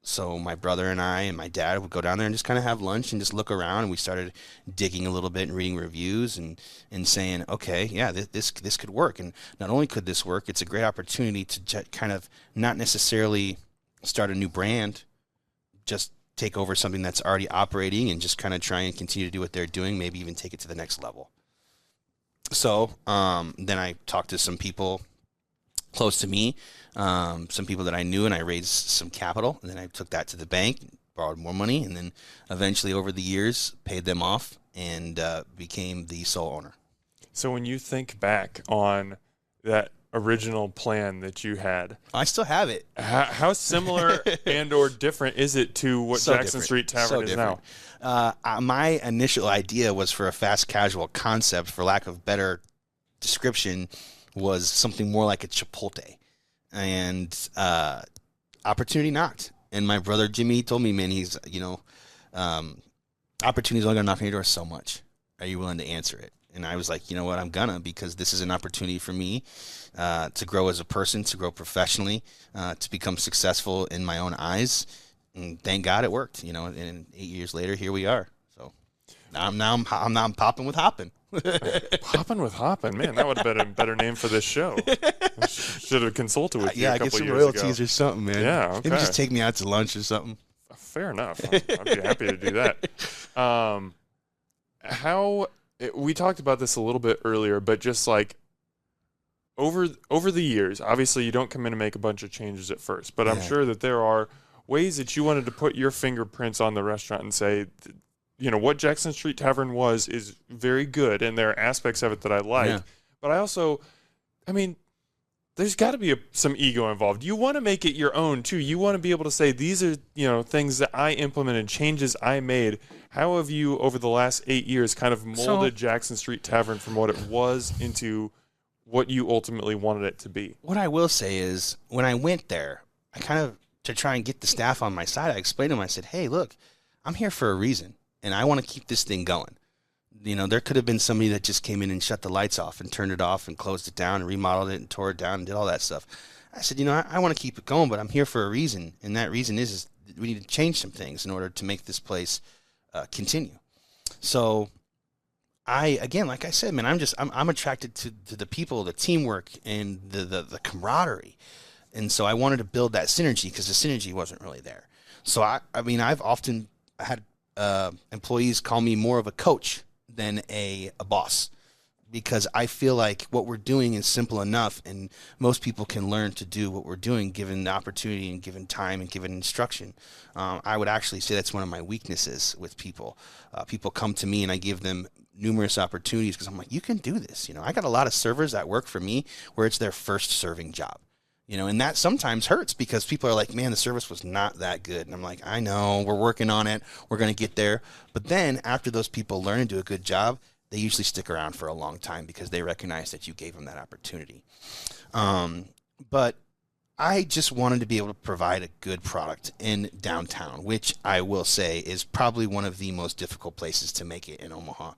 So my brother and I and my dad would go down there and just kind of have lunch and just look around. And we started digging a little bit and reading reviews and saying, okay, yeah, this could work. And not only could this work, it's a great opportunity to kind of not necessarily start a new brand, just take over something that's already operating and just kind of try and continue to do what they're doing, maybe even take it to the next level. So then I talked to some people close to me, some people that I knew, and I raised some capital, and then I took that to the bank, borrowed more money, and then eventually over the years paid them off and became the sole owner. So when you think back on that original plan that you had, I still have it. How similar and or different is it to what Jackson Street Tavern is now? My initial idea was for a fast casual concept, for lack of better description, was something more like a Chipotle. And opportunity knocked. And my brother Jimmy told me, man, he's, opportunity's only going to knock on your door so much. Are you willing to answer it? And I was like, you know what, I'm gonna, because this is an opportunity for me to grow as a person, to grow professionally, to become successful in my own eyes. And thank God it worked, and 8 years later, here we are. So now I'm popping with Hoppen. Hoppin' with Hoppen, man, that would have been a better name for this show. Should have consulted with you a couple get some years royalties ago. or something, man. Yeah, okay. Maybe just take me out to lunch or something. Fair enough. I'd be happy to do that. We talked about this a little bit earlier, but just like over the years, obviously you don't come in and make a bunch of changes at first, but I'm sure that there are ways that you wanted to put your fingerprints on the restaurant and say, you know, what Jackson Street Tavern is very good, and there are aspects of it that I like. But I also, I mean, there's got to be some ego involved. You want to make it your own, too. You want to be able to say, these are, you know, things that I implemented, changes I made. How have you, over the last 8 years, kind of molded Jackson Street Tavern from what it was into what you ultimately wanted it to be? What I will say is, when I went there, I kind of, to try and get the staff on my side, I explained to them, I said, hey, look, I'm here for a reason, and I want to keep this thing going. You know, there could have been somebody that just came in and shut the lights off and turned it off and closed it down and remodeled it and tore it down and did all that stuff. I said, you know, I want to keep it going, but I'm here for a reason, and that reason is we need to change some things in order to make this place continue. So again, like I said, man, I'm attracted to the people, the teamwork, and the camaraderie. And so I wanted to build that synergy because the synergy wasn't really there. So I mean, I've often had employees call me more of a coach than a boss, because I feel like what we're doing is simple enough, and most people can learn to do what we're doing given the opportunity and given time and given instruction. I would actually say that's one of my weaknesses with people. People come to me and I give them numerous opportunities because I'm like, you can do this. You know, I got a lot of servers that work for me where it's their first serving job. You know, and that sometimes hurts because people are like, man, the service was not that good. And I'm like, I know, we're working on it. We're going to get there. But then after those people learn and do a good job, they usually stick around for a long time because they recognize that you gave them that opportunity. But I just wanted to be able to provide a good product in downtown, which I will say is probably one of the most difficult places to make it in Omaha.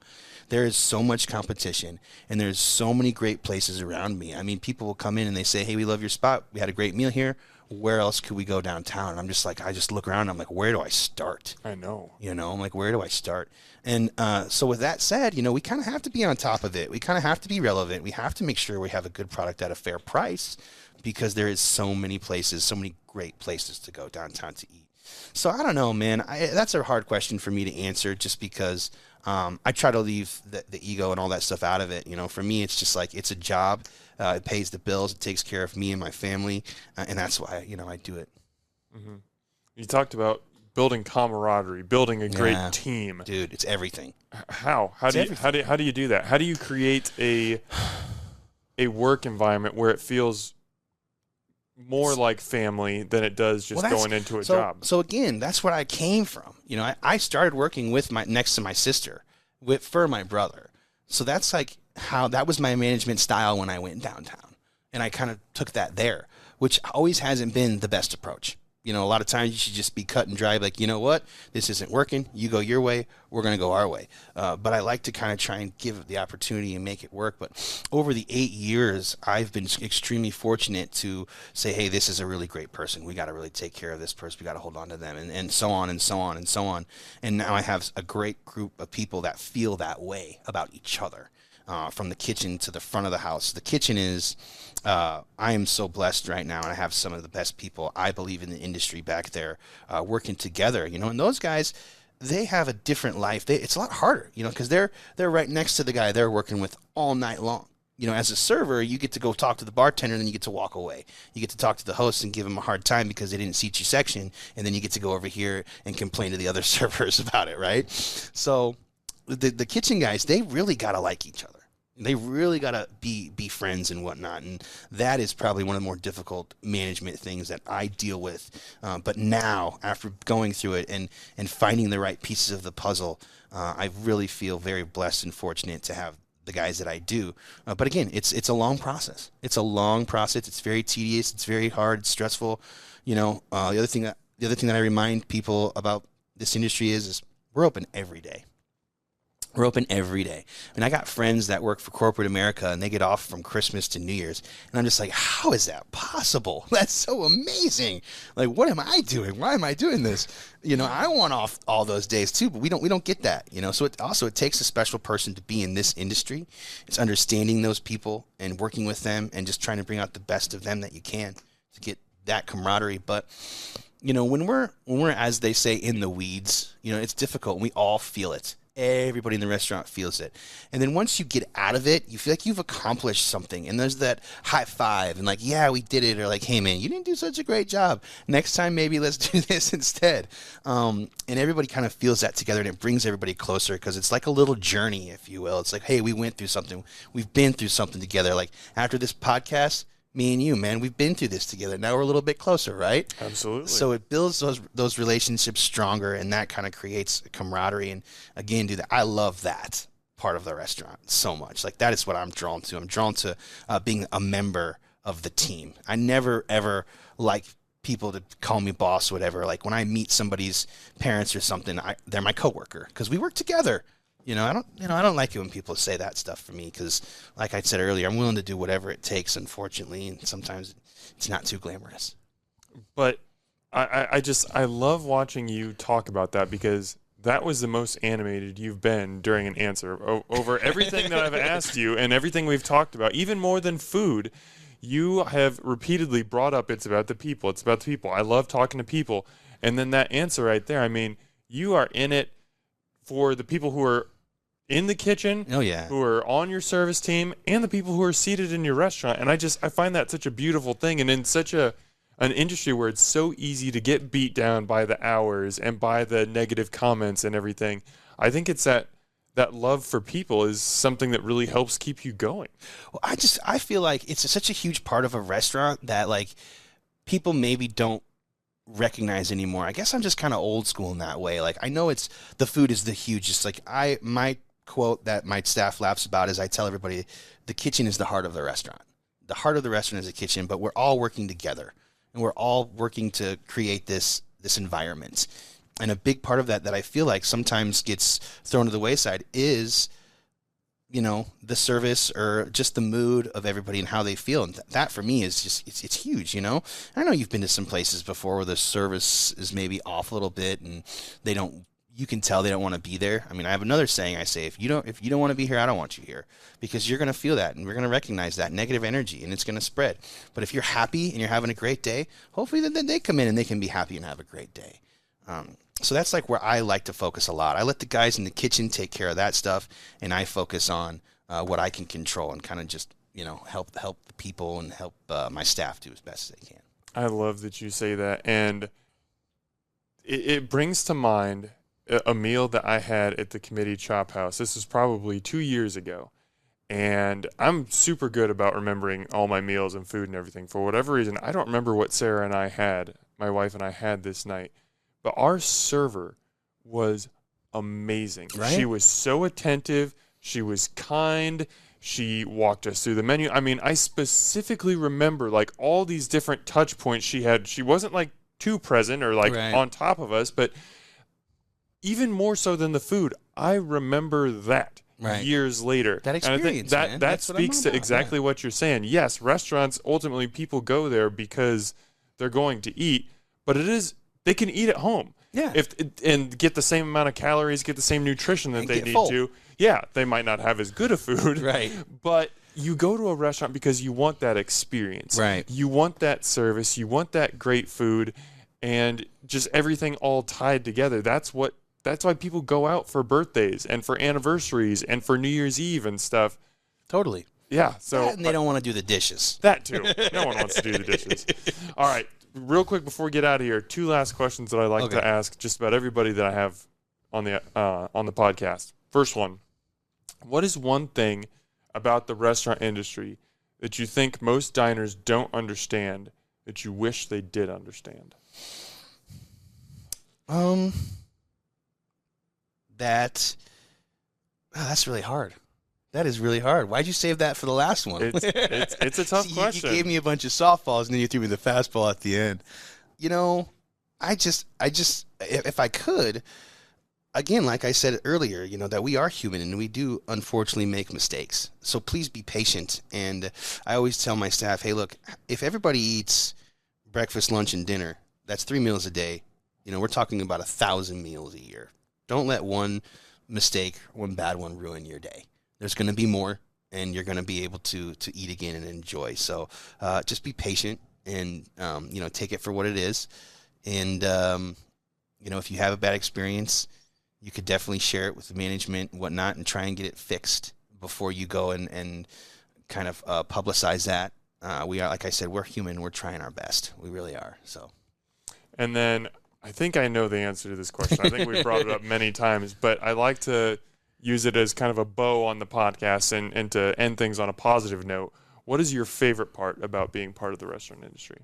There is so much competition, and there's so many great places around me. I mean, people will come in and they say, hey, we love your spot. We had a great meal here. Where else could we go downtown? And I'm just like, I just look around and I'm like, where do I start? I know. You know, I'm like, where do I start? And so with that said, you know, we kind of have to be on top of it. We kind of have to be relevant. We have to make sure we have a good product at a fair price because there is so many places, so many great places to go downtown to eat. So I don't know, man. That's a hard question for me to answer just because I try to leave the ego and all that stuff out of it. You know, for me, it's just like it's a job. It pays the bills. It takes care of me and my family, and that's why I do it. Mm-hmm. You talked about building camaraderie, building a great team, dude. It's everything. How do you do that? How do you create a work environment where it feels more like family than it does just going into a job? So again, that's where I came from. You know, I started working with next to my sister for my brother. So that's like how that was my management style when I went downtown. And I kind of took that there, which always hasn't been the best approach. You know, a lot of times you should just be cut and dry, like, you know what, this isn't working. You go your way, we're going to go our way. But I like to kind of try and give it the opportunity and make it work. But over the 8 years, I've been extremely fortunate to say, hey, this is a really great person. We got to really take care of this person. We got to hold on to them, and so on and so on and so on. And now I have a great group of people that feel that way about each other. From the kitchen to the front of the house. The kitchen is, I am so blessed right now, and I have some of the best people, I believe, in the industry back there working together, you know, and those guys, they have a different life. It's a lot harder, you know, because they're right next to the guy they're working with all night long. You know, as a server, you get to go talk to the bartender, and then you get to walk away. You get to talk to the host and give them a hard time because they didn't seat your section, and then you get to go over here and complain to the other servers about it, right? So the kitchen guys, they really got to like each other. They really got to be friends and whatnot, and that is probably one of the more difficult management things that I deal with. But now, after going through it and finding the right pieces of the puzzle, I really feel very blessed and fortunate to have the guys that I do. But again, it's a long process. It's a long process. It's very tedious. It's very hard. It's stressful. You know, the other thing that I remind people about this industry is we're open every day. We're open every day. And I got friends that work for corporate America, and they get off from Christmas to New Year's. And I'm just like, how is that possible? That's so amazing. Like, what am I doing? Why am I doing this? I want off all those days too, but we don't get that, So it takes a special person to be in this industry. It's understanding those people and working with them and just trying to bring out the best of them that you can to get that camaraderie. But when we're, as they say, in the weeds, it's difficult. We all feel it. Everybody in the restaurant feels it. And then once you get out of it, you feel like you've accomplished something. And there's that high five and like, yeah, we did it. Or like, hey, man, you didn't do such a great job. Next time, maybe let's do this instead. And everybody kind of feels that together, and it brings everybody closer because it's like a little journey, if you will. It's like, hey, we went through something. We've been through something together. Like after this podcast, me and you, man, we've been through this together. Now we're a little bit closer, right? Absolutely. So it builds those relationships stronger, and that kind of creates camaraderie. And again, I love that part of the restaurant so much. Like that is what I'm drawn to. I'm drawn to being a member of the team. I never ever like people to call me boss or whatever. Like when I meet somebody's parents or something, they're my coworker because we work together. I don't like it when people say that stuff for me because, like I said earlier, I'm willing to do whatever it takes, unfortunately, and sometimes it's not too glamorous. But I love watching you talk about that because that was the most animated you've been during an answer. Over everything that I've asked you and everything we've talked about, even more than food, you have repeatedly brought up it's about the people. It's about the people. I love talking to people. And then that answer right there, I mean, you are in it for the people who are in the kitchen, who are on your service team, and the people who are seated in your restaurant. And I find that such a beautiful thing. And in such an industry where it's so easy to get beat down by the hours and by the negative comments and everything, I think it's that love for people is something that really helps keep you going. Well, I feel like it's such a huge part of a restaurant that like people maybe don't recognize anymore. I guess I'm just kind of old school in that way. Like I know the food is the hugest. Like my quote that my staff laughs about is I tell everybody the kitchen is the heart of the restaurant. The heart of the restaurant is the kitchen, but we're all working together and we're all working to create this environment. And a big part of that I feel like sometimes gets thrown to the wayside is the service or just the mood of everybody and how they feel. And that for me is just, it's huge, I know you've been to some places before where the service is maybe off a little bit and you can tell they don't want to be there. I mean, I have another saying I say, if you don't want to be here, I don't want you here, because you're going to feel that and we're going to recognize that negative energy and it's going to spread. But if you're happy and you're having a great day, hopefully then they come in and they can be happy and have a great day. So that's like where I like to focus a lot. I let the guys in the kitchen take care of that stuff, and I focus on what I can control and kind of just, help the people and help my staff do as best as they can. I love that you say that. And it brings to mind a meal that I had at the committee chop house. This was probably 2 years ago. And I'm super good about remembering all my meals and food and everything. For whatever reason, I don't remember what Sarah and I had, my wife and I had this night. But our server was amazing. Right? She was so attentive. She was kind. She walked us through the menu. I mean, I specifically remember like all these different touch points she had. She wasn't like too present or like on top of us, but even more so than the food, I remember that years later. That experience, and I think that speaks to exactly what you're saying. Yes, restaurants, ultimately people go there because they're going to eat, but they can eat at home. Yeah. And get the same amount of calories, get the same nutrition that they need to. Yeah, they might not have as good a food. Right. But you go to a restaurant because you want that experience. Right. You want that service. You want that great food and just everything all tied together. That's why people go out for birthdays and for anniversaries and for New Year's Eve and stuff. Totally. Yeah. So and they don't want to do the dishes. That too. No one wants to do the dishes. All right. Real quick before we get out of here, 2 last questions that I like to ask just about everybody that I have on the podcast. First one, what is one thing about the restaurant industry that you think most diners don't understand that you wish they did understand? That's really hard. That is really hard. Why'd you save that for the last one? It's a tough question. You gave me a bunch of softballs and then you threw me the fastball at the end. I just, if I could, again, like I said earlier, you know, that we are human and we do unfortunately make mistakes. So please be patient. And I always tell my staff, hey, look, if everybody eats breakfast, lunch, and dinner, that's 3 meals a day. You know, we're talking about 1,000 meals a year. Don't let one mistake, one bad one ruin your day. There's going to be more, and you're going to be able to eat again and enjoy. So just be patient and, you know, take it for what it is. And, you know, if you have a bad experience, you could definitely share it with the management and whatnot and try and get it fixed before you go and kind of publicize that. We are, like I said, we're human. We're trying our best. We really are. So. And then I think I know the answer to this question. I think we've brought it up many times, but I like to use it as kind of a bow on the podcast and to end things on a positive note. What is your favorite part about being part of the restaurant industry?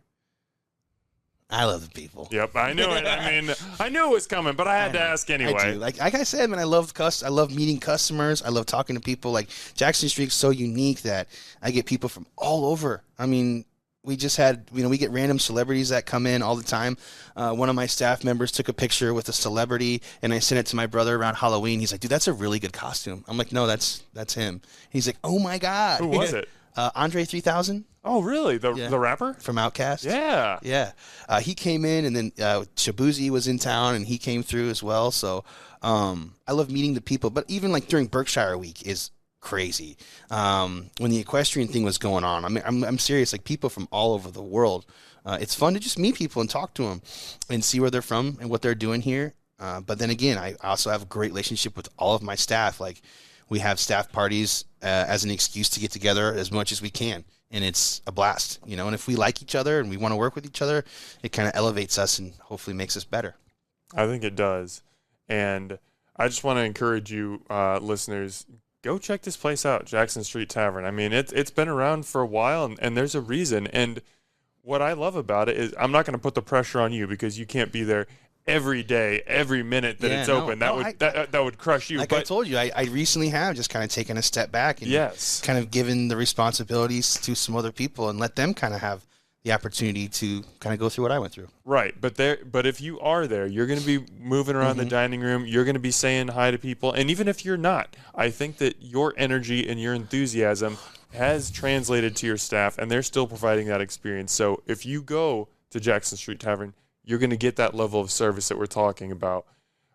I love the people. Yep, I knew it. I mean, I knew it was coming, but I had to ask anyway. I do. Like I said, man, I love meeting customers. I love talking to people. Like Jackson Street's so unique that I get people from all over. I mean, we just had, you know, we get random celebrities that come in all the time. One of my staff members took a picture with a celebrity, and I sent it to my brother around Halloween. He's like, dude, that's a really good costume. I'm like, no, that's him. He's like, oh my God. Who was it? Andre 3000. Oh, really? The rapper? From Outkast? Yeah. Yeah. He came in, and then Shabuzi was in town, and he came through as well. So I love meeting the people. But even like during Berkshire Week is crazy. When the equestrian thing was going on, I mean, I'm serious. Like people from all over the world. It's fun to just meet people and talk to them and see where they're from and what they're doing here. But then again, I also have a great relationship with all of my staff. Like we have staff parties as an excuse to get together as much as we can. And it's a blast, you know, and if we like each other and we want to work with each other, it kind of elevates us and hopefully makes us better. I think it does. And I just want to encourage you, listeners, go check this place out, Jackson Street Tavern. I mean, it's been around for a while, and there's a reason. And what I love about it is I'm not going to put the pressure on you because you can't be there every day, every minute that it's open. That would crush you. Like I told you, I recently have just kind of taken a step back and kind of given the responsibilities to some other people and let them kind of have the opportunity to kind of go through what I went through. Right. But if you are there, you're going to be moving around the dining room. You're going to be saying hi to people. And even if you're not, I think that your energy and your enthusiasm has translated to your staff, and they're still providing that experience. So if you go to Jackson Street Tavern, you're going to get that level of service that we're talking about.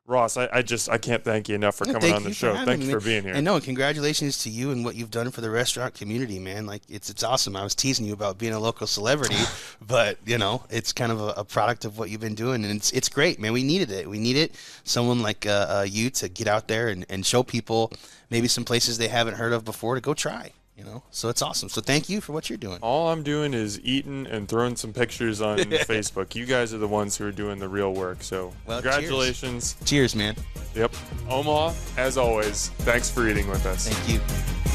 Ross, I can't thank you enough for coming on the show. Thank you for being here. And no, congratulations to you and what you've done for the restaurant community, man. Like it's awesome. I was teasing you about being a local celebrity, but you know, it's kind of a product of what you've been doing, and it's great, man. We needed it. We needed someone like you to get out there and show people maybe some places they haven't heard of before to go try. You know, so it's awesome. So thank you for what you're doing. All I'm doing is eating and throwing some pictures on Facebook. You guys are the ones who are doing the real work. So congratulations. Cheers, man. Yep. Omaha, as always, thanks for eating with us. Thank you.